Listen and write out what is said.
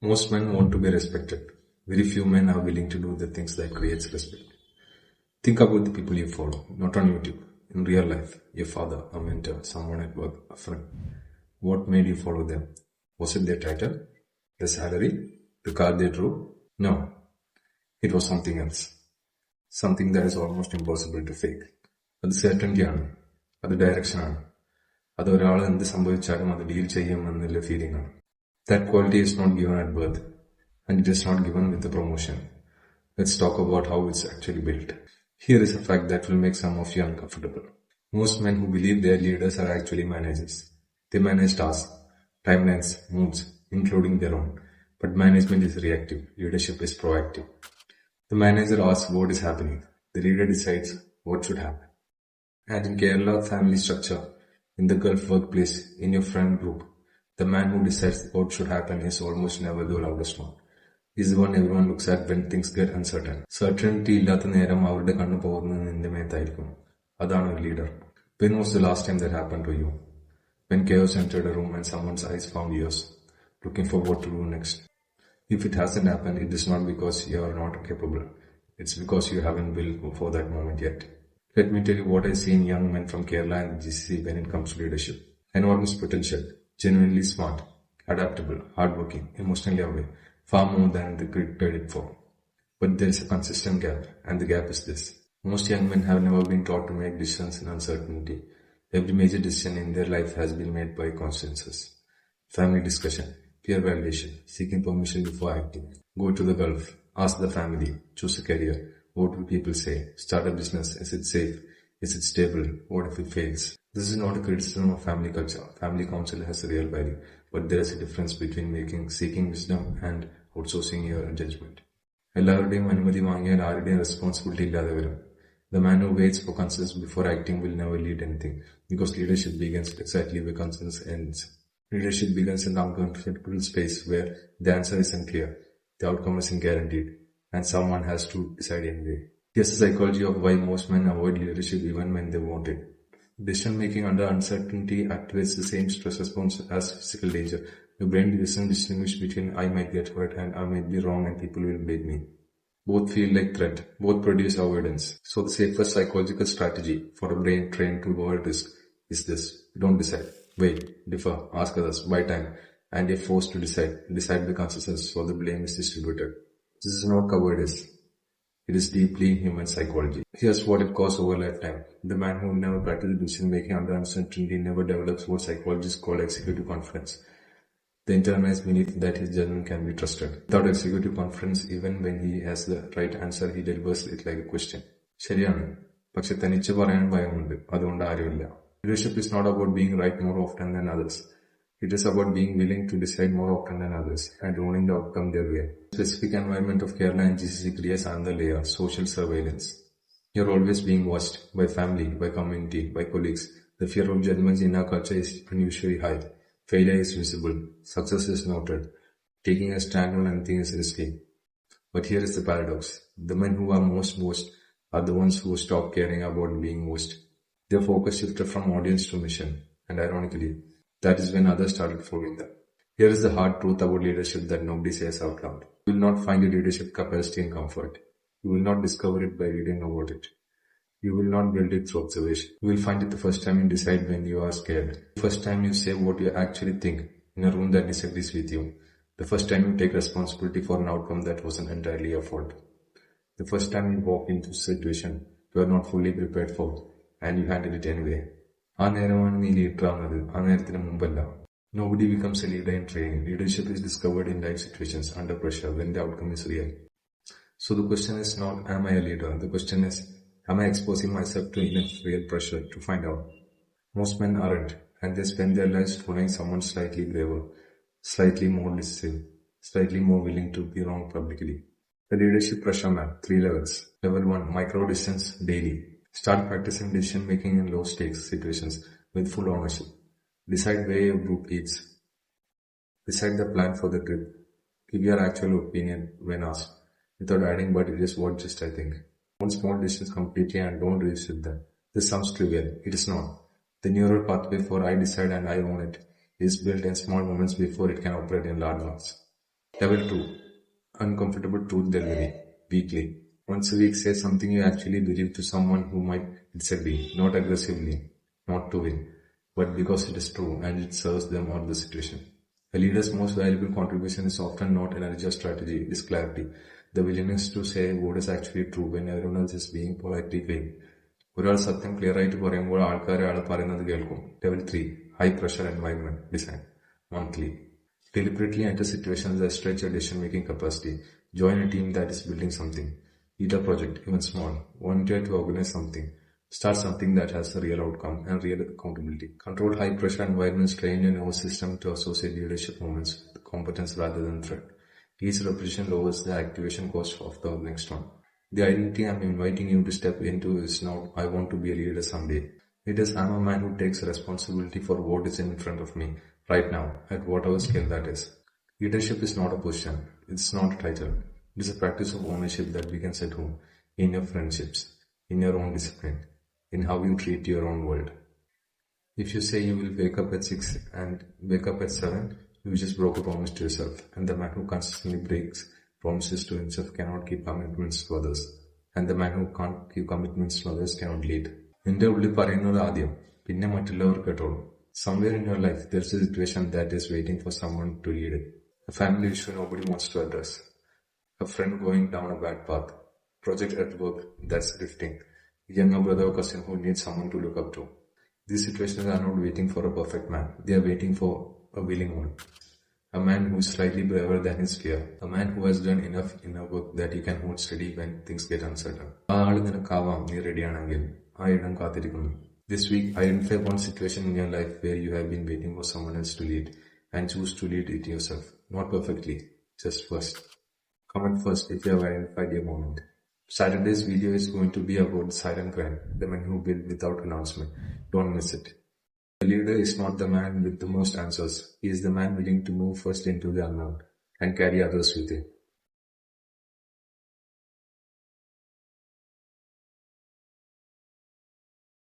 Most men want to be respected. Very few men are willing to do the things that creates respect. Think about the people you follow, not on YouTube. In real life, your father, a mentor, someone at work, a friend. What made you follow them? Was it their title? The salary? The car they drove? No, it was something else. Something that is almost impossible to fake. അത് സെർട്ടൻറ്റിയാണ്, അത് ഡയറക്ഷനാണ്, അത് ഒരാൾ എന്ത് സംഭവിച്ചാലും അത് deal ചെയ്യുമെന്നുള്ള feeling ആണ്. That quality is not given at birth, and it is not given with the promotion. Let's talk about how it's actually built. Here is a fact that will make some of you uncomfortable. Most men who believe their leaders are actually managers. They manage tasks, timelines, moods, including their own. But management is reactive, leadership is proactive. The manager asks what is happening. The leader decides what should happen. And in Kerala family structure, in the Gulf workplace, in your friend group, the man who decides what should happen is almost never the loudest one. He's the one everyone looks at when things get uncertain. Certainty ഇല്ലാത്ത നേരം അവരുടെ കണ്ണു പോകുന്നത് നിന്റെ മേത്തായിരിക്കും. അതാണ് ഒരു leader. When was the last time that happened to you? When chaos entered a room and someone's eyes found yours, looking for what to do next. If it hasn't happened, it is not because you are not capable. It's because you haven't built for that moment yet. Let me tell you what I see in young men from Kerala and GCC when it comes to leadership. Enormous potential, genuinely smart, adaptable, hardworking, emotionally aware, far more than the credit for. But there is a consistent gap, and the gap is this. Most young men have never been taught to make decisions in uncertainty. Every major decision in their life has been made by consensus. Family discussion, peer validation, seeking permission before acting. Go to the Gulf, ask the family, choose a career. What will people say? Start a business. Is it safe? Is it stable? What if it fails? This is not a criticism of family culture. Family counsel has a real value, but there is a difference between seeking wisdom and outsourcing your judgment. എല്ലാവരുടെയും അനുമതി വാങ്ങിയാൽ ആരുടെയും responsibility ഇല്ലാതെ വരും. The man who waits for consensus before acting will never lead anything, because leadership begins exactly where consensus ends. Leadership begins in the uncomfortable space where the answer isn't clear, the outcome isn't guaranteed, and someone has to decide anyway. Here's the psychology of why most men avoid leadership even when they want it. Decision making under uncertainty activates the same stress response as physical danger. Your brain doesn't distinguish between I might get hurt and I might be wrong and people will blame me. Both feel like threat. Both produce avoidance. So the safest psychological strategy for a brain trained to avoid risk is this. Don't decide. Wait, defer, ask others, buy time, and you're forced to decide. Decide the consensus so the blame is distributed. This is not cowardice. It is deeply human psychology. Here's what it costs over lifetime. The man who never practices decision making under uncertainty never develops what psychologists call executive confidence. The internalized belief that his judgment can be trusted. Without executive confidence, even when he has the right answer, he delivers it like a question. ശരിയാണ്, പക്ഷെ തനിച്ച് പറയാൻ ഭയമുണ്ട്, അതുകൊണ്ട് ആരുമില്ല. Leadership is not about being right more often than others. It is about being willing to decide more often than others and owning the outcome their way. The specific environment of Kerala and GCC creates another layer, social surveillance. You're always being watched by family, by community, by colleagues. The fear of judgments in our culture is unusually high. Failure is visible. Success is noted. Taking a stand on anything is risky. But here is the paradox. The men who are most watched are the ones who stop caring about being watched. Their focus shifted from audience to mission. And ironically, that is when others started following them. Here is the hard truth about leadership that nobody says out loud. You will not find your leadership capacity in comfort. You will not discover it by reading about it. You will not build it through observation. You will find it the first time you decide when you are scared. The first time you say what you actually think in a room that disagrees with you. The first time you take responsibility for an outcome that wasn't entirely your fault. The first time you walk into a situation you are not fully prepared for and you handle it anyway. ആ നേരമാണ് നീ leader ആവുന്നത്, ആ നേരത്തിന് മുമ്പല്ല. Nobody becomes a leader in training. Leadership is discovered in life situations under pressure when the outcome is real. So the question is not, am I a leader? The question is, am I exposing myself to enough real pressure to find out? Most men aren't, and they spend their lives following someone slightly braver, slightly more decisive, slightly more willing to be wrong publicly. The leadership pressure map, 3 levels. Level 1, micro decisions daily. Start practicing decision making in low stakes situations with full ownership. Decide where your group eats. Decide the plan for the trip. Give your actual opinion when asked, without adding but it is what just I think. Own small decisions completely and don't revisit them. This sounds trivial. It is not. The neural pathway for I decide and I own it is built in small moments before it can operate in large ones. Level 2. Uncomfortable truth delivery. Weekly. Once a week, say something you actually believe to someone who might disagree, not aggressively, not to win, but because it is true and it serves them or the situation. A leader's most valuable contribution is often not energy or strategy, it is clarity. The willingness to say what is actually true when everyone else is being politely vague. ഒരാൾ സത്യം clear ആയിട്ട് പറയുമ്പോൾ ആൾക്കാർ അയാൾ പറയുന്നത് കേൾക്കും. Level 3. High pressure environment design. Monthly. Deliberately enter situations that stretch your decision-making capacity. Join a team that is building something. Lead a project, even small. Volunteer to organize something. Start something that has a real outcome and real accountability. Control high-pressure environments, train your nervous system to associate leadership moments with competence rather than threat. Each repetition lowers the activation cost of the next one. The identity I'm inviting you to step into is not, I want to be a leader someday. It is, I'm a man who takes responsibility for what is in front of me right now, at whatever scale that is. Leadership is not a position, it's not a title. It is a practice of ownership that begins at home, in your friendships, in your own discipline, in how you treat your own world. If you say you will wake up at 6 and wake up at 7, you just broke a promise to yourself. And the man who consistently breaks promises to himself cannot keep commitments to others. And the man who can't keep commitments to others cannot lead. നിന്റെ ഉള്ളിൽ പറയുന്നത് ആദ്യം, പിന്നെ മറ്റുള്ളവർ കേട്ടോളൂ. Somewhere in your life, there's a situation that is waiting for someone to lead it. A family issue nobody wants to address. A friend going down a bad path. Project at work that's drifting. A younger brother or cousin who needs someone to look up to. These situations are not waiting for a perfect man. They are waiting for a willing one. A man who is slightly braver than his fear. A man who has done enough inner work that he can hold steady when things get uncertain. ആ ആള് നിനക്കാവാം നീ റെഡിയാണെങ്കിൽ. ആ ഇടം കാത്തിരിക്കുന്നു. This week, identify one situation in your life where you have been waiting for someone else to lead and choose to lead it yourself. Not perfectly, just first. Comment first if you have identified your moment. Saturday's video is going to be about the silent grind, the man who build without announcement. Don't miss it. The leader is not the man with the most answers. He is the man willing to move first into the unknown and carry others with him.